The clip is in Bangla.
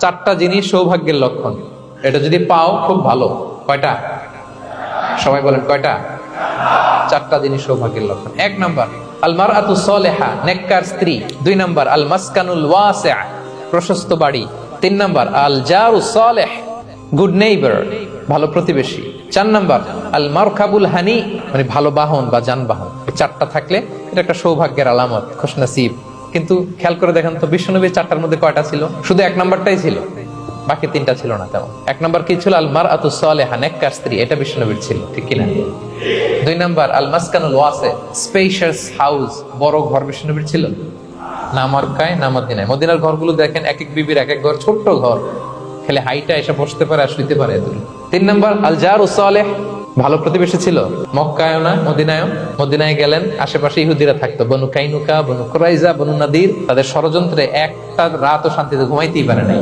চারটা জিনিস সৌভাগ্যের লক্ষণ, এটা যদি পাও খুব ভালো। কয়টা? সবাই বলেন কয়টা? চারটা জিনিস সৌভাগ্যের লক্ষণ। এক নাম্বার আল মারআতু সালেহা, নেককার স্ত্রী। দুই নাম্বার আল মাসকানুল ওয়াসিআ, প্রশস্ত বাড়ি। তিন নাম্বার আল জারু সালেহ, গুড নেইবার, ভালো প্রতিবেশী। চার নাম্বার আল মারকাবুল হানি, মানে ভালো বাহন বা যানবাহন। চারটা থাকলে এটা একটা সৌভাগ্যের আলামত, খুশনসিব। কিন্তু খেয়াল করে দেখেন তো বিশ্বনবীর চারটার মধ্যে কয়টা ছিল? শুধু এক নাম্বারটাই ছিল, বাকি তিনটা ছিল না তেমন। এক নাম্বার কি ছিল? আল মারআতু সালেহা, নেককার স্ত্রী, এটা বিশ্বনবীর ছিল, ঠিক কিনা? দুই নাম্বার আল মাসকানুল ওয়াসি, স্পেশাস হাউস, বড় ঘর, বিশ্বনবীর ছিল না? মক্কায় না মদিনায়? মদিনার ঘরগুলো দেখেন, এক এক বিবির এক এক ঘর, ছোট্ট ঘর, খেলে হাইটা এসে বসতে পারে আর শুইতে পারে এতটুকু। তিন নাম্বার আল জারু সালেহ, ভালো প্রতিবেশী ছিল। মক্কায় না মদিনায়? মদিনায় গেলেন, আশেপাশে ইহুদিরা থাকতো, বনু কাইনুকা, বনু কুরাইজা, বনু নাদির। তাদের ষড়যন্ত্রে একটা রাতও শান্তিতে ঘুমাইতেই পারে নাই।